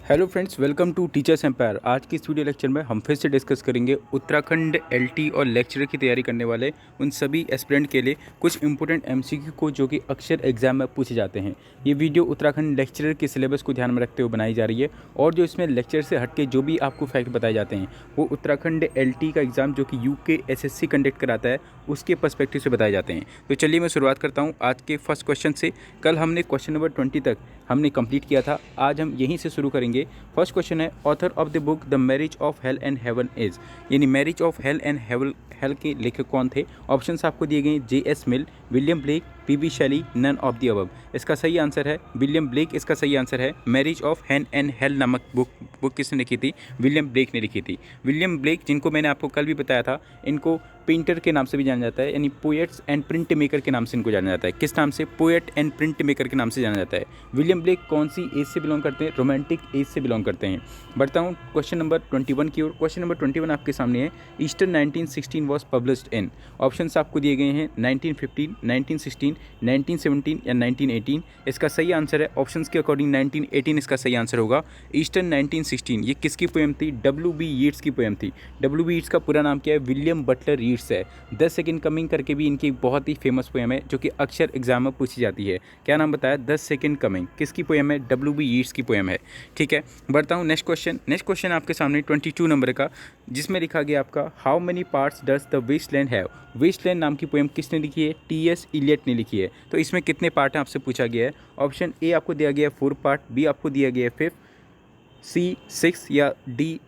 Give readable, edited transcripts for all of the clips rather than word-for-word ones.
Hello friends, welcome to Teachers Empire. आज की इस वीडियो लेक्चर में हम फिर से डिस्कस करेंगे उत्तराखंड एलटी और लेक्चरर की तैयारी करने वाले उन सभी एस्पिरेंट के लिए कुछ इंपॉर्टेंट एमसीक्यू को जो कि अक्सर एग्जाम में पूछे जाते हैं। ये वीडियो उत्तराखंड लेक्चरर के सिलेबस को ध्यान में रखते हुए बनाई जा रही है और जो इसमें लेक्चर से हटके जो भी आपको फैक्ट बताए जाते हैं वो उत्तराखंड एलटी का एग्ज़ाम जो कि UKSSC कंडक्ट कराता है उसके पर्सपेक्टिव से बताए जाते हैं। तो चलिए मैं शुरुआत करता हूँ आज के फर्स्ट क्वेश्चन से। कल हमने क्वेश्चन नंबर 20 तक हमने कंप्लीट किया था, आज हम यहीं से शुरू करेंगे। फर्स्ट क्वेश्चन है, author of the book the marriage of hell and heaven is, यानी marriage of hell and hell के लेखक कौन थे। ऑप्शंस आपको दिए गए J.S. Mill, William Blake, P.B. Shelley, none of the above. इसका सही आंसर है विलियम ब्लेक। इसका सही आंसर है marriage of hell and hello नामक बुक किसने लिखी थी? विलियम ब्लेक ने लिखी थी। विलियम ब्लेक, जिनको मैंने आपको कल भी बताया था, इनको पेंटर के नाम से भी जाना जाता है, यानी पोएट्स एंड प्रिंट मेकर के नाम से इनको जाना जाता है। किस नाम से? पोएट एंड प्रिंट मेकर के नाम से जाना जाता है। विलियम ब्लेक कौन सी एज से बिलोंग करते हैं? रोमांटिक एज से बिलोंग करते हैं। बढ़ता हूँ क्वेश्चन नंबर 21 की ओर। क्वेश्चन नंबर 21 आपके सामने है, Easter 1916 was published in. Options आपको दिए गए हैं 1915, 1916, 1917 या 1918। इसका सही आंसर है ऑप्शंस के अकॉर्डिंग 1918 इसका सही आंसर होगा। ईस्टर 1916 ये किसकी पोएम थी? W.B. यीट्स की पोएम थी। W.B. यीट्स का पूरा नाम क्या है? विलियम बटलर यीट्स है। द सेकंड कमिंग करके भी इनकी बहुत ही फेमस पोएम है जो कि अक्सर एग्जाम में पूछी जाती है। क्या नाम बताया? The second coming. किसकी पोएम है? W.B. यीट्स की पोएम है। ठीक है, बढ़ता हूँ नेक्स्ट क्वेश्चन। नेक्स्ट क्वेश्चन आपके सामने 22 नंबर का, जिसमें लिखा गया आपका, how many parts does the waste land have. Waste land नाम की पोएम किसने लिखी है? T.S. इलियट ने लिखी है। तो इसमें कितने पार्ट हैं आपसे पूछा गया है। ऑप्शन ए आपको दिया गया है 4 पार्ट, बी आपको दिया गया है 5, सी 6 या डी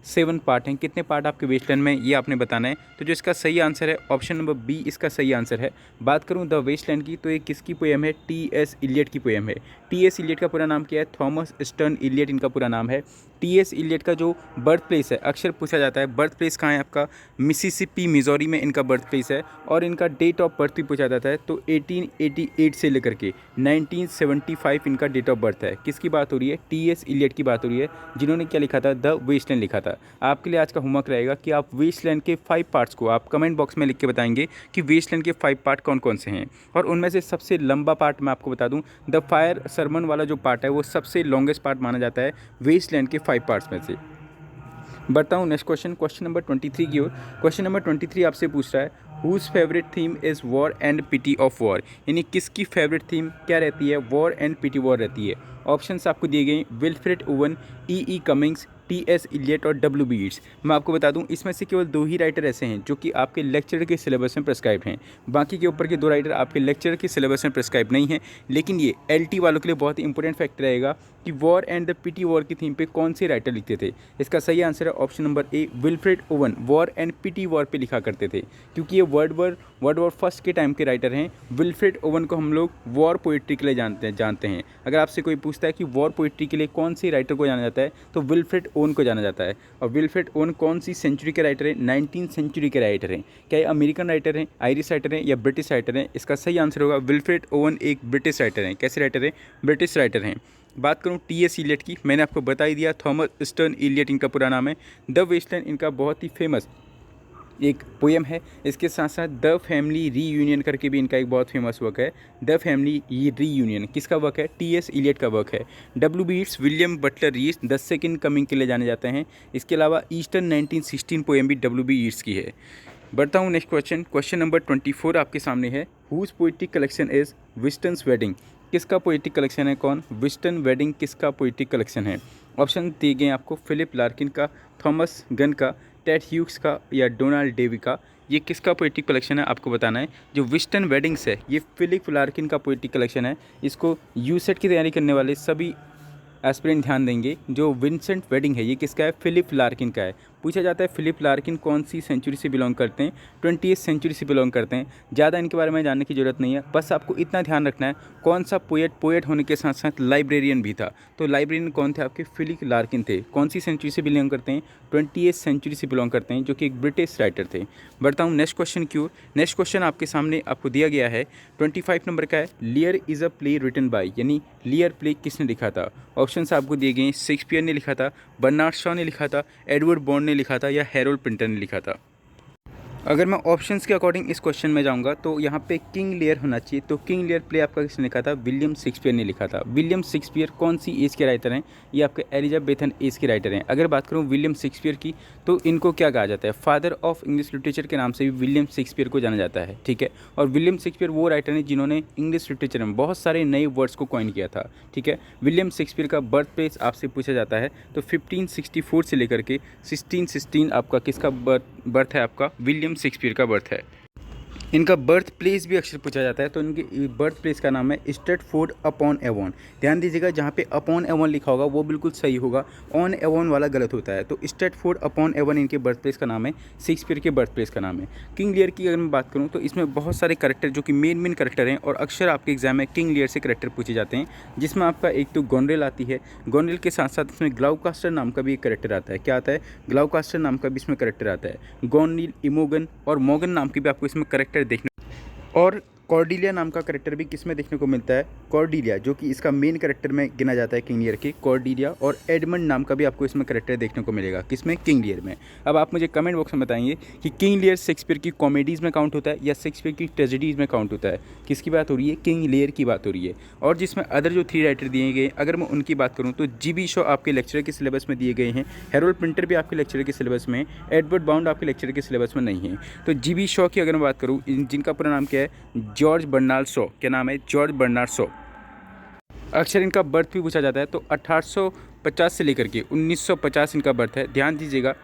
7 पार्ट हैं। कितने पार्ट आपके वेस्टलैंड में ये आपने बताना है। तो जो इसका सही आंसर है ऑप्शन नंबर बी इसका सही आंसर है। बात करूं द वेस्टलैंड की, तो ये किसकी पोएम है? T.S. इलियट की पोएम है। T.S. इलियट का पूरा नाम क्या है? थॉमस स्टर्न इलियट इनका पूरा नाम है। T.S. इलियट का जो बर्थ प्लेस है, अक्सर पूछा जाता है बर्थ प्लेस कहाँ है आपका? मिसिसिपी मिजोरी में इनका बर्थ प्लेस है। और इनका डेट ऑफ बर्थ भी पूछा जाता है, तो 1888 से लेकर के 1975 इनका डेट ऑफ बर्थ है। किसकी बात हो रही है? T.S. इलियट की बात हो रही है, जिन्होंने क्या लिखा था? द वेस्टलैंड लिखा था। आपके लिए आज का होमवर्क रहेगा कि आप वेस्टलैंड के 5 पार्ट्स को आप कमेंट बॉक्स में लिख के बताएंगे कि वेस्टलैंड के 5 पार्ट कौन कौन से हैं। और उनमें से सबसे लंबा पार्ट मैं आपको बता दूं, द फायर सरमन वाला जो पार्ट है वो सबसे लॉन्गेस्ट पार्ट माना जाता है वेस्टलैंड के 5 पार्ट्स में से। बढ़ता हूँ नेक्स्ट क्वेश्चन, क्वेश्चन नंबर 23 की ओर। क्वेश्चन नंबर 23 आपसे पूछ रहा है, whose favourite theme is war and pity of war, यानी किसकी फेवरेट थीम क्या रहती है? वॉर एंड पिटी वॉर रहती है। ऑप्शंस आपको दिए गए Wilfred Owen, E.E. Cummings, T.S. Elliot और W.B. यीट्स। मैं आपको बता दूं इसमें से केवल 2 ही राइटर ऐसे हैं जो कि आपके लेक्चर के सिलेबस में प्रिस्क्राइब हैं। बाकी के ऊपर के 2 राइटर आपके लेक्चर के सिलेबस में प्रिस्क्राइब नहीं हैं। लेकिन ये LT वालों के लिए बहुत ही इंपॉर्टेंट फैक्ट रहेगा कि war and the pity war की थीम पे कौन से राइटर लिखते थे। इसका सही आंसर है option number A, Wilfred Owen war and pity war पे लिखा करते थे, क्योंकि ये वर्ल्ड वॉर फर्स्ट के टाइम के राइटर हैं। विल्फ्रेड ओवन को हम लोग वॉर पोइट्री के लिए जानते हैं। अगर आपसे कोई पूछता है कि वॉर पोइट्री के लिए कौन सी राइटर को जाना जाता है, तो विल्फ्रेड ओवन को जाना जाता है। और विल्फ्रेड ओवन कौन सी सेंचुरी के राइटर हैं? 19th सेंचुरी के राइटर हैं। क्या ये अमेरिकन राइटर हैं, आयरिश राइटर हैं या ब्रिटिश राइटर हैं? इसका सही आंसर होगा विल्फ्रेड ओवन एक ब्रिटिश राइटर हैं। कैसे राइटर हैं? ब्रिटिश राइटर हैं। बात करूं T.S. इलियट की, मैंने आपको बता ही दिया, थॉमस स्टर्न इलियट इनका पूरा नाम है। द वेस्टलैंड इनका बहुत ही फेमस एक पोएम है। इसके साथ साथ द फैमिली रीयूनियन करके भी इनका एक बहुत फेमस वर्क है। द फैमिली रीयूनियन किसका वर्क है? T.S. इलियट का वर्क है। W.B. Yeats, William Butler Yeats the second coming के लिए जाने जाते हैं। इसके अलावा ईस्टर 1916 पोएम भी W.B. यीट्स की है। बढ़ता हूँ नेक्स्ट क्वेश्चन, क्वेश्चन नंबर 24 आपके सामने है, whose poetic collection is Wystan's wedding. किसका पोइट्रिक कलेक्शन है? कौन? विस्टन वेडिंग किसका पोइट्रिक कलेक्शन है? ऑप्शन दिए गए आपको फिलिप लार्किन का, थॉमस गन का, टेड ह्यूक्स का या डोनाल्ड डेवी का। ये किसका पोइट्रिक कलेक्शन है आपको बताना है। जो विस्टन वेडिंग्स है ये फिलिप लार्किन का पोइट्रिक कलेक्शन है। इसको यूसेट की तैयारी करने वाले सभी एस्पिरेंट ध्यान देंगे। जो विंसेंट वेडिंग है ये किसका है? फिलिप लार्किन का है। पूछा जाता है फिलिप लार्किन कौन सी सेंचुरी से बिलोंग करते हैं? 20th सेंचुरी से बिलोंग करते हैं। ज़्यादा इनके बारे में जानने की जरूरत नहीं है, बस आपको इतना ध्यान रखना है कौन सा पोएट होने के साथ साथ लाइब्रेरियन भी था। तो लाइब्रेरियन कौन थे आपके? फिलिप लार्किन थे। कौन सी सेंचुरी से बिलोंग करते हैं? 20th सेंचुरी से बिलोंग करते हैं, जो कि एक ब्रिटिश राइटर थे। बढ़ता हूँ नेक्स्ट क्वेश्चन की ओर। नेक्स्ट क्वेश्चन आपके सामने आपको दिया गया है 25 नंबर का है, Lear is a play written by, यानी लियर प्ले किसने लिखा था? ऑप्शंस आपको दिए गए हैं, शेक्सपियर ने लिखा था, बर्नार्ड शॉ ने लिखा था, एडवर्ड बॉन्ड ने लिखा था या हैरोल्ड पिंटर ने लिखा था। अगर मैं ऑप्शंस के अकॉर्डिंग इस क्वेश्चन में जाऊंगा तो यहाँ पे किंग लियर होना चाहिए। तो किंग लियर प्ले आपका किसने लिखा था? विलियम शेक्सपियर ने लिखा था। विलियम शेक्सपियर कौन सी एज के राइटर हैं? ये आपके एलिजाबेथन एज के राइटर हैं। अगर बात करूँ विलियम शेक्सपियर की तो इनको क्या कहा जाता है? फादर ऑफ इंग्लिश लिटरेचर के नाम से भी विलियम शेक्सपियर को जाना जाता है, ठीक है। और विलियम शेक्सपियर वो राइटर हैं जिन्होंने इंग्लिश लिटरेचर में बहुत सारे नए वर्ड्स को कॉइन किया था, ठीक है। विलियम शेक्सपियर का बर्थ प्लेस आपसे पूछा जाता है तो 1564 से लेकर के 1616 आपका किसका बर्थ है? आपका विलियम शेक्सपियर का बर्थ है। इनका बर्थ प्लेस भी अक्सर पूछा जाता है तो इनके बर्थ प्लेस का नाम है स्ट्रेटफोर्ड अपॉन एवॉन। ध्यान दीजिएगा, जहाँ पे अपॉन एवॉन लिखा होगा वो बिल्कुल सही होगा, ऑन एवॉन वाला गलत होता है। तो स्ट्रेटफोर्ड अपॉन एवॉन इनके बर्थ प्लेस का नाम है, शेक्सपियर के बर्थ प्लेस का नाम है। किंग लियर की अगर मैं बात करूँ तो इसमें बहुत सारे करेक्टर जो कि मेन करेक्टर हैं और अक्सर आपके एग्जाम में किंग लियर से करेक्टर पूछे जाते हैं, जिसमें आपका एक तो गोनरेल आती है, गोनरेल के साथ साथ इसमें ग्लाउकास्टर नाम का भी एक करेक्टर आता है। क्या आता है? ग्लाउकास्टर नाम का भी इसमें करेक्टर आता है। गोनरील, इमोगन और मोगन नाम की भी आपको इसमें करेक्टर देखने और कॉर्डिलिया नाम का करेक्टर भी किसमें देखने को मिलता है? कॉर्डिलिया, जो कि इसका मेन करेक्टर में गिना जाता है किंग लियर के। कॉर्डिलिया और एडमंड नाम का भी आपको इसमें करेक्टर देखने को मिलेगा, किसमें? किंग लियर में। अब आप मुझे कमेंट बॉक्स में बताएंगे कि किंग लियर शेक्सपियर की कॉमेडीज़ में काउंट होता है या शेक्सपियर की ट्रेजेडीज़ में काउंट होता है? किसकी बात हो रही है? किंग लियर की बात हो रही है। और जिसमें अदर जो 3 राइटर दिए गए, अगर मैं उनकी बात करूँ तो जीबी शॉ आपके लेक्चर के सिलेबस में दिए गए हैं, हैरोल्ड पिंटर भी आपके लेक्चर के सिलेबस में, एडवर्ड बाउंड आपके लेक्चर के सिलेबस में नहीं है। तो जीबी शॉ की अगर मैं बात करूँ, जिनका पूरा नाम क्या है? George Bernard Shaw. क्या नाम है? George Bernard Shaw. अक्सर इनका बर्थ भी पूछा जाता है तो 1850 से लेकर के 1950 इनका बर्थ है। ध्यान दीजिएगा,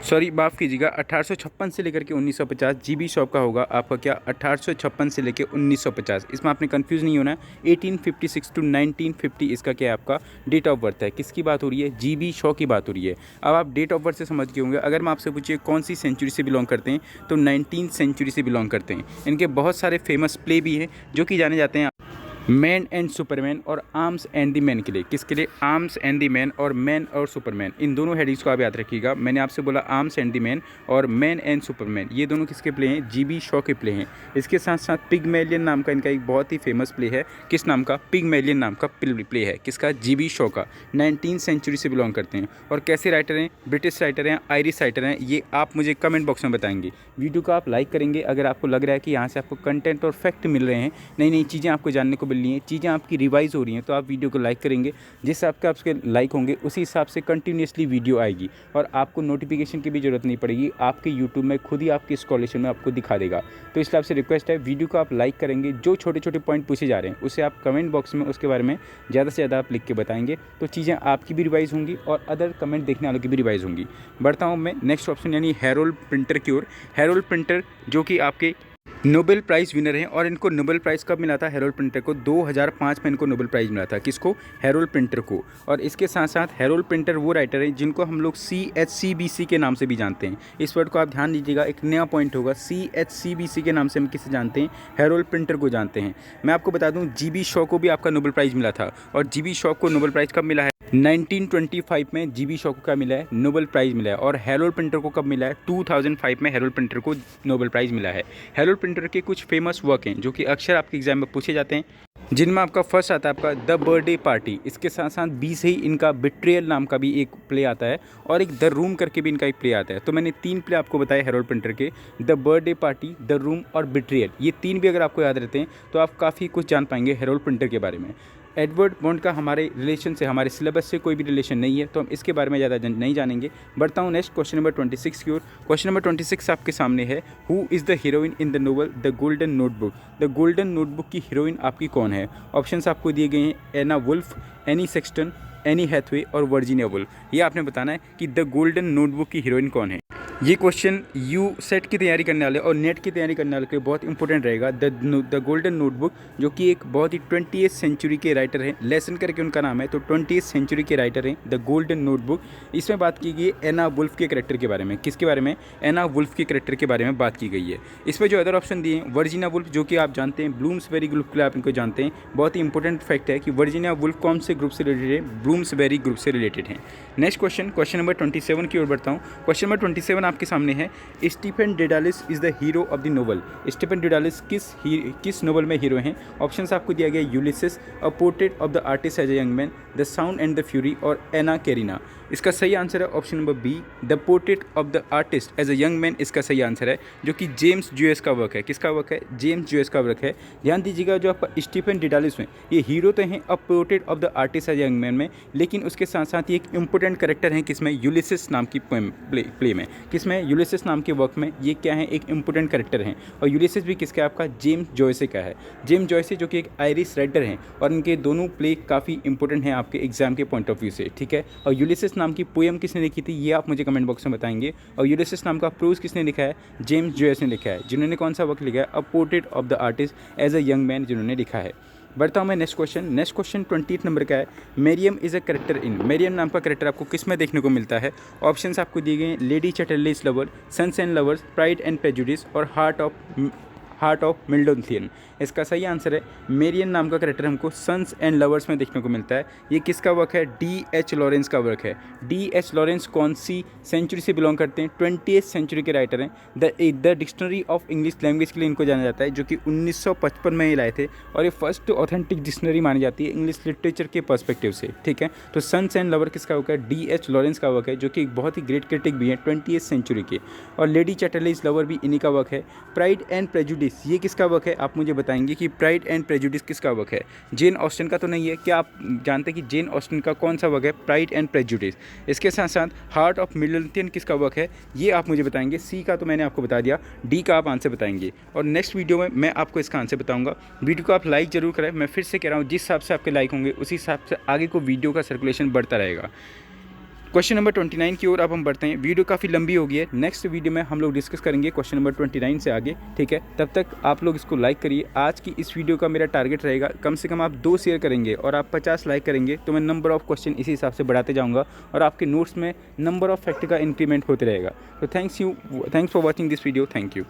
सॉरी माफ़ कीजिएगा, 1856 से लेकर के 1950 जीबी शॉप का होगा आपका क्या? 1856 से लेकर 1950। इसमें आपने कंफ्यूज नहीं होना है। 1856 टू 1950 इसका क्या है? आपका डेट ऑफ बर्थ है। किसकी बात हो रही है? जीबी शॉ की बात हो रही है। अब आप डेट ऑफ बर्थ से समझ गए होंगे। अगर मैं आपसे पूछिए कौन सी सेंचुरी से बिलोंग करते हैं तो 19th सेंचुरी से बिलोंग करते हैं। इनके बहुत सारे फेमस प्ले भी हैं जो कि जाने जाते हैं मैन एंड सुपरमैन और आर्म्स एंड द मैन के लिए। किसके लिए? आर्म्स एंड द मैन और मैन और सुपरमैन, इन दोनों हेडिंग्स को आप याद रखिएगा। मैंने आपसे बोला आर्म्स एंड द मैन और मैन एंड सुपरमैन, ये दोनों किसके प्ले हैं? जीबी शॉ के प्ले हैं। इसके साथ साथ पिगमेलियन नाम का इनका एक बहुत ही फेमस प्ले है। किस नाम का? पिगमेलियन नाम का प्ले है। किसका? जीबी शॉ का। 19th सेंचुरी से बिलोंग करते हैं। और कैसे राइटर हैं? ब्रिटिश राइटर हैं, आयरिश राइटर हैं, ये आप मुझे कमेंट बॉक्स में बताएंगे। वीडियो को आप लाइक करेंगे अगर आपको लग रहा है कि यहाँ से आपको कंटेंट और फैक्ट मिल रहे हैं, नई नई चीज़ें आपको जानने को मिल रही हैं, चीज़ें आपकी रिवाइज हो रही हैं, तो आप वीडियो को लाइक करेंगे। जिस हिसाब के आपके लाइक होंगे उसी हिसाब से कंटिन्यूसली वीडियो आएगी और आपको नोटिफिकेशन की भी जरूरत नहीं पड़ेगी। आपके यूट्यूब में खुद ही आपकी स्कॉलरशिप में आपको दिखा देगा। तो इसलिए आपसे रिक्वेस्ट है, वीडियो को आप लाइक करेंगे। जो छोटे छोटे पॉइंट पूछे जा रहे हैं उसे आप कमेंट बॉक्स में उसके बारे में ज़्यादा से ज़्यादा आप लिख के बताएंगे, तो चीज़ें आपकी भी रिवाइज होंगी और अदर कमेंट देखने वालों की भी रिवाइज होंगी। बढ़ता हूँ मैं नेक्स्ट ऑप्शन यानी हैरोल्ड पिंटर की ओर। हैरोल्ड पिंटर जो कि आपके नोबेल प्राइज़ विनर हैं और इनको नोबेल प्राइज़ कब मिला था? हैरोल्ड पिंटर को 2005 में इनको नोबेल प्राइज़ मिला था। किसको? हैरोल्ड पिंटर को। और इसके साथ साथ हैरोल्ड पिंटर वो राइटर हैं जिनको हम लोग CHCBC के नाम से भी जानते हैं। इस वर्ड को आप ध्यान दीजिएगा, एक नया पॉइंट होगा। CHCBC के नाम से हम किसे जानते हैं? हैरोल्ड पिंटर को जानते हैं। मैं आपको बता दूँ जीबी शॉ को भी आपका नोबेल प्राइज़ मिला था। और जीबी शॉ को नोबेल प्राइज़ कब मिला है? 1925 में जीबी शॉ को क्या मिला है? नोबेल प्राइज़ मिला है। और हैरोल्ड पिंटर को कब मिला है? 2005 में हैरोल्ड पिंटर को नोबेल प्राइज़ मिला है। हैरोल्ड पिंटर के कुछ फेमस वर्क हैं जो कि अक्सर आपके एग्जाम में पूछे जाते हैं, जिनमें आपका फर्स्ट आता है आपका द बर्थडे पार्टी। इसके साथ साथ 20 ही इनका बिट्रियल नाम का भी एक प्ले आता है और एक द रूम करके भी इनका एक प्ले आता है। तो मैंने 3 प्ले आपको बताए हैरोल्ड पिंटर के, the birthday party, the room और बिट्रियल। ये 3 भी अगर आपको याद रहते हैं तो आप काफ़ी कुछ जान पाएंगे हैरोल्ड पिंटर के बारे में। एडवर्ड बाउंड का हमारे रिलेशन से, हमारे सिलेबस से कोई भी रिलेशन नहीं है, तो हम इसके बारे में ज़्यादा नहीं जानेंगे। बढ़ता हूँ नेक्स्ट क्वेश्चन नंबर 26 की ओर। क्वेश्चन नंबर 26 आपके सामने है, who is the heroine in the novel the golden notebook. The golden notebook की हीरोइन आपकी कौन है? ऑप्शंस आपको दिए गए हैं, Anna Wulf, Anne Sexton, Anne Hathaway और वर्जीनिया वुल्फ। ये आपने बताना है कि द गोल्डन नोटबुक की हीरोइन कौन है। ये क्वेश्चन यू सेट की तैयारी करने वाले और नेट की तैयारी करने वाले के लिए बहुत इंपॉर्टेंट रहेगा। द गोल्डन नोटबुक जो कि एक बहुत ही 20th सेंचुरी के राइटर हैं, लेसन करके उनका नाम है, तो 20th सेंचुरी के राइटर हैं द गोल्डन नोटबुक। इसमें बात की गई है एना वुल्फ के कैरेक्टर के बारे में। किसके बारे में? एना वुल्फ के कैरेक्टर के बारे में बात की गई है। इसमें जो अदर ऑप्शन दिए हैं, वर्जीनिया वुल्फ जो कि आप जानते हैं, ब्लूम्सबेरी ग्रुप के लिए आप इनको जानते हैं। बहुत ही इंपॉर्टेंट फैक्ट है कि वर्जीनिया वुल्फ कौन से ग्रुप से रिलेटेड है? ब्लूम्सबेरी ग्रुप से रिलेटेड है। नेक्स्ट क्वेश्चन नंबर 27 की ओर बढ़ता हूँ। क्वेश्चन नंबर 27 आपके सामने है, Stephen Dedalus is the hero of the novel. Stephen Dedalus किस नोवेल में हीरो हैं? ऑप्शंस आपको दिया गया, Ulysses, a portrait of the artist as a young man, the sound and the fury और एना कैरिना। इसका सही आंसर है option number B, the portrait of the artist as a young man. इसका सही answer है, जो कि James Joyce का वर्क है। किसका वर्क है? जेम्स जॉयस का वर्क है। ध्यान दीजिएगा, जो आपका स्टीफन डिडालिस में ये हीरो तो हैं a portrait of the artist as a young man में, लेकिन उसके साथ साथ ये एक इंपॉर्टेंट करेक्टर है किसमें? यूलिसिस नाम की पोएम प्ले में। किसमें? यूलिसिस नाम के वर्क में ये क्या है? एक इंपॉर्टेंट करेक्टर हैं। और यूलिसिस भी किसका है? आपका जेम्स जॉयस का है। जेम्स जॉयस जो कि एक आयरिश राइटर हैं, और इनके दोनों प्ले काफ़ी इंपॉर्टेंट हैं आपके एग्जाम के पॉइंट ऑफ व्यू से, ठीक है। और यूलिसिस नाम की पोएम किसने लिखी थी, ये आप मुझे कमेंट बॉक्स में बताएंगे। और यूलिसिस नाम का प्रोज किसने लिखा है? जेम्स जॉयस ने लिखा है, जिन्होंने कौन सा वर्क लिखा है? A portrait of the artist as a young man, जिन्होंने लिखा है। बढ़ता हूँ मैं next question. Next question 20 number का है। मेरियम इज़ अ करेक्टर इन। मेरियम नाम का करेक्टर आपको किस में देखने को मिलता है? ऑप्शंस आपको दिए गए हैं, Lady Chatterley's lover, sons and lovers, pride and prejudice और हार्ट ऑफ मिल्टन। इसका सही आंसर है, मेरियन नाम का करेक्टर हमको सन्स एंड लवर्स में देखने को मिलता है। ये किसका वर्क है? D.H. लॉरेंस का वर्क है। D.H. लॉरेंस कौन सी सेंचुरी से बिलोंग करते हैं? 20th सेंचुरी के राइटर हैं। The dictionary of English language के लिए इनको जाना जाता है, जो कि 1955 में ही लाए थे, और ये फर्स्ट ऑथेंटिक डिक्शनरी मानी जाती है इंग्लिश लिटरेचर के पर्सपेक्टिव से, ठीक है। तो सन्स एंड लवर किसका वर्क है? D.H. लॉरेंस का वर्क है, जो कि एक बहुत ही ग्रेट क्रिटिक भी है 20th सेंचुरी के। और लेडी चैटरलेस लवर भी इन्हीं का वर्क है। प्राइड एंड प्रेजुडिस ये किसका वर्क है? आप मुझे बताएंगे कि प्राइड एंड प्रेजुडिस किसका वर्क है? जेन ऑस्टन का तो नहीं है। क्या आप जानते हैं कि जेन ऑस्टन का कौन सा वर्क है? Pride and prejudice. इसके साथ साथ हार्ट ऑफ मिल्टन किसका वर्क है? ये आप मुझे बताएंगे। सी का तो मैंने आपको बता दिया, डी का आप आंसर बताएंगे, और नेक्स्ट वीडियो में मैं आपको इसका आंसर बताऊंगा। वीडियो को आप लाइक जरूर करें। मैं फिर से कह रहा हूँ, जिस हिसाब से आपके लाइक होंगे उसी हिसाब से आगे को वीडियो का सर्कुलेशन बढ़ता रहेगा। क्वेश्चन नंबर 29 की ओर अब हम बढ़ते हैं। वीडियो काफ़ी लंबी हो गई है, नेक्स्ट वीडियो में हम लोग डिस्कस करेंगे क्वेश्चन नंबर 29 से आगे, ठीक है। तब तक आप लोग इसको लाइक करिए। आज की इस वीडियो का मेरा टारगेट रहेगा, कम से कम आप 2 शेयर करेंगे और आप 50 लाइक करेंगे तो मैं नंबर ऑफ क्वेश्चन इसी हिसाब से बढ़ाते जाऊँगा, और आपके नोट्स में नंबर ऑफ फैक्ट का इंक्रीमेंट होते रहेगा। तो thanks for watching this video. Thank you.